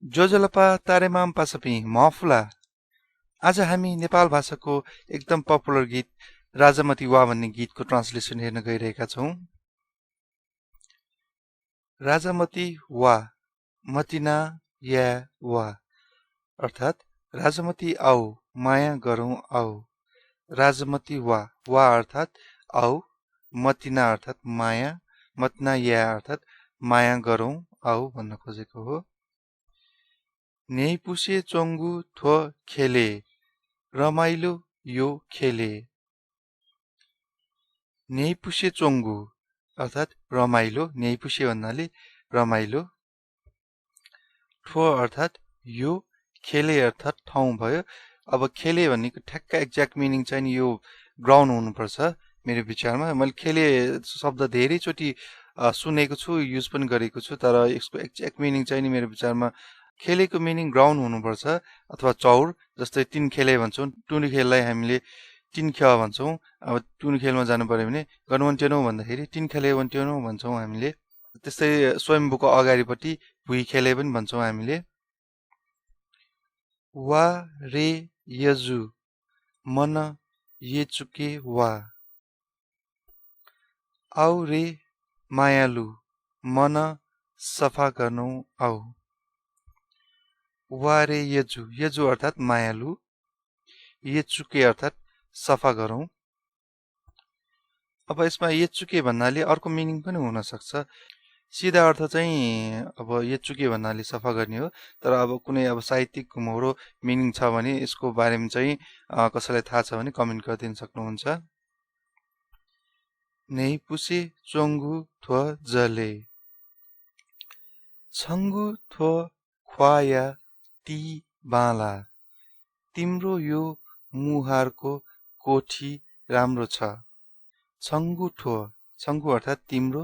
जोजलपा तारेमाम पासपी महफुला। आज हामी नेपाल भाषाको एकदम पपुलर गीत राजामती वा भन्ने गीतको ट्रान्सलेसन हेर्न गइरहेका छौं। राजामती वा मतिना या वा अर्थात राजामती आऊ माया गरौं आऊ। राजामती वा अर्थात आऊ, मतिना अर्थात माया, मतना या अर्थात माया गरौं आऊ भन्न खोजेको हो। नेपुसे चोङ्गु थो खेले रमाइलो यो खेले। नेपुसे चोङ्गु अर्थात रमाइलो, नेपुसे भन्नाले रमाइलो, थो अर्थात यो, खेले अर्थात ठाउँ भयो। अब खेले भन्नेको ठ्याक्क एक्ज्याक्ट मिनिङ चाहिँ यो ग्राउन्ड हुनुपर्छ मेरो विचारमा। मैले खेले शब्द धेरैचोटि सुनेको छु, युज पनि गरेको छु, तर यसको एक्ज्याक्ट मिनिङ चाहिँ मेरो विचारमा खेलेको मिनिङ ग्राउन्ड हुनुपर्छ अथवा चौर। जस्तै तीन खेले भन्छौं, टुनी खेललाई हामीले तीन ख भन्छौं। अब टुनी खेलमा जानु पर्यो भने गनवन्टेनो भन्दाखेरि तीन खेले वन्टेनो भन्छौं हामीले। त्यस्तै स्वयम्भूको अगाडिपट्टि भुइँ खेले पनि भन्छौं हामीले। वा रे यजु मन ये चुके वा। आऊ रे मायालु मन सफा गर्नु आऊ। वा रे यजु, यजु अर्थात मायालु, ये चुके अर्थात सफा गरौं। अब यसमा ये चुके भन्नाले अर्को मिनिङ पनि हुन सक्छ। सिधा अर्थ चाहिँ अब ये चुके भन्नाले सफा गर्ने हो, तर अब कुनै अब साहित्यिक घुमौरो मिनिङ छ भने यसको बारेमा चाहिँ कसैलाई थाहा छ भने कमेन्ट गरिदिन सक्नुहुन्छ। नेपुसे चोङ्गु थो जले छङ्गु थो ख्वाया ती बाला। तिम्रो यो मुहारको कोठी राम्रो छ। छङ्गु ठो, छङ्गु अर्थात तिम्रो,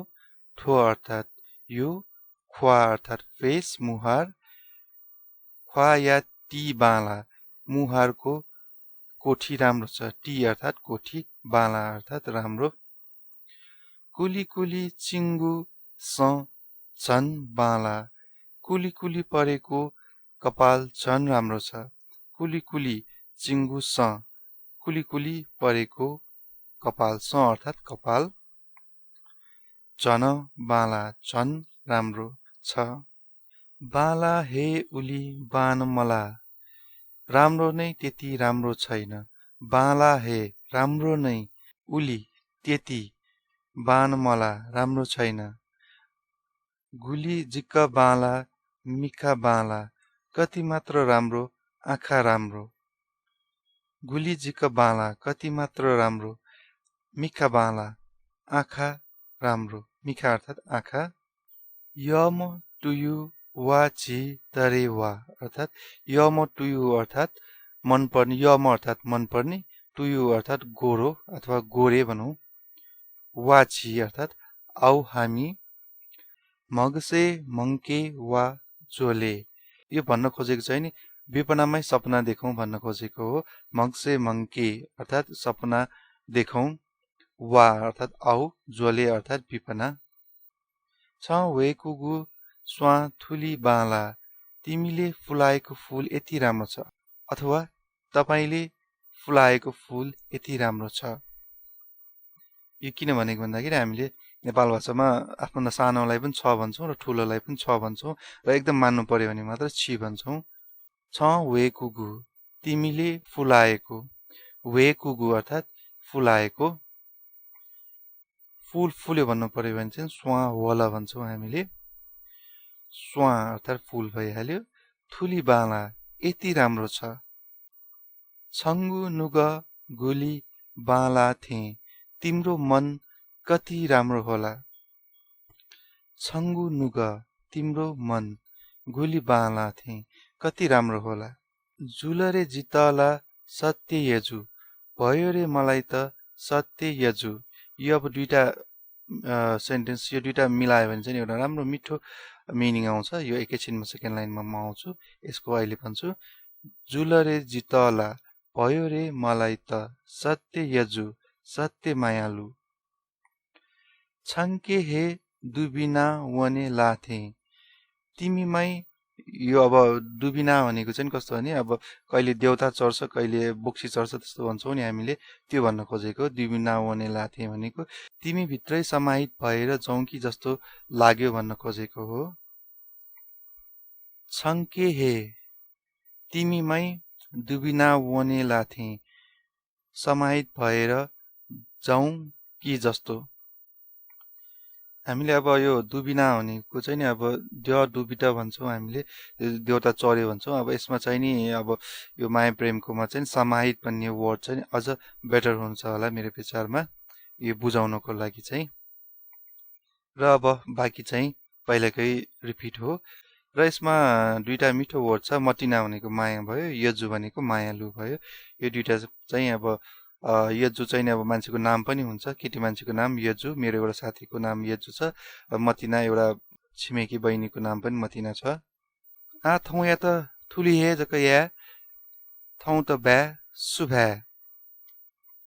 ठो अर्थात यो, ख्वा अर्थात फेस मुहार, ख्वा या ती बाला मुहारको कोठी राम्रो छ। टी अर्थात कोठी, बाला अर्थात राम्रो। कुली कुली चिङ्गु स झन् बाला। कुली कुली परेको कपाल झन् राम्रो छ। कुली कुली चिङ्गु स, कुली कुली परेको कपाल, स अर्थात कपाल, झन बाला झन् राम्रो छ। बाला हे उली बान मला। राम्रो नै त्यति राम्रो छैन। बाला हे राम्रो नै, उली त्यति, बान मला राम्रो छैन। गुली जिक्क बाला मिखा बाला। कति मात्र राम्रो आँखा राम्रो। गुली जिक्क बाला कति मात्र राम्रो, मिखा बाला आँखा राम्रो, मिखा अर्थात आँखा। यम टुयु वा झी तरे वा अर्थात यम टुयु अर्थात मनपर्ने, यम अर्थात मनपर्ने, टुयु अर्थात गोरो अथवा गोरे भनौं, वा झी अर्थात आऊ हामी। मगसे मङ्के वा जोले, यो भन्न खोजेको चाहिँ नि विपनामै सपना देखौं भन्न खोजेको हो। मगसे मङ्के अर्थात सपना देखौं, वा अर्थात आऊ, जोले अर्थात विपना। छ वेकुगु स्वा थुली बाला। तिमीले फुलाएको फूल यति राम्रो छ, अथवा तपाईले फुलाएको फूल यति राम्रो छ। यो किन भनेको भन्दाखेरि हामीले नेपाल भाषामा आफ्नो सानोलाई पनि छ भन्छौं र ठुलोलाई पनि छ भन्छौं, र एकदम मान्नु पर्यो भने मात्र छि भन्छौं। छ वेकुगु तिमीले फुलाएको, वेकुगु अर्थात फुलाएको, फूल फुल्यो भन्नु पर्यो भने चाहिँ स्वा वला भन्छौं हामीले। स्वा अर्थात फूल भइहाल्यो। थुली बाला यति राम्रो छ। छङ्गु नुग गुली बाला थे। तिम्रो मन कति राम्रो होला। छङ्गु नुग तिम्रो मन, गुली बाला थे कति राम्रो होला। जुलरे जितला सत्य यजु। भयो रे मलाई त सत्य यजु। यो अब दुईटा सेन्टेन्स, यो दुईटा मिलायो भने चाहिँ एउटा राम्रो मिठो मिनिङ आउँछ। यो एकैछिनमा सेकेन्ड लाइनमा म आउँछु, यसको अहिले भन्छु। जुलरे जितला भयो रे मलाई त सत्य यजु, सत्य मायालु। छङ्के हे दुबिना वने लाथे। तिमीमै यो अब डुबिना भनेको चाहिँ कस्तो भने अब कहिले देउता चढ्छ कहिले बोक्सी चढ्छ त्यस्तो भन्छौँ नि हामीले, त्यो भन्न खोजेको। डुबिना वने लाथे भनेको तिमी भित्रै समाहित भएर जाउँ कि जस्तो लाग्यो भन्न खोजेको हो। छङ्के हे तिमीमै डुबिना वने लाथे समाहित भएर जाउँ कि जस्तो। हामीले अब यो डुबिना भनेको चाहिँ नि अब देव डुबिटा भन्छौँ हामीले, देउता चढ्यो भन्छौँ। अब यसमा चाहिँ नि अब यो माया प्रेमकोमा चाहिँ समाहित भन्ने वर्ड चाहिँ अझ बेटर हुन्छ होला मेरो विचारमा यो बुझाउनको लागि चाहिँ। र अब बाँकी चाहिँ पहिलाकै रिपिट हो। र यसमा दुईटा मिठो वर्ड छ, मटिना भनेको माया भयो, यजु भनेको मायालु भयो। यो दुईटा चाहिँ अब यजु चाहिँ अब मान्छेको नाम पनि हुन्छ, केटी मान्छेको नाम यजु, मेरो एउटा साथीको नाम यजु छ। मतिना एउटा छिमेकी बहिनीको नाम पनि मतिना छ। थौ या त थुली हे जक या थौ त ब्या सुभ्या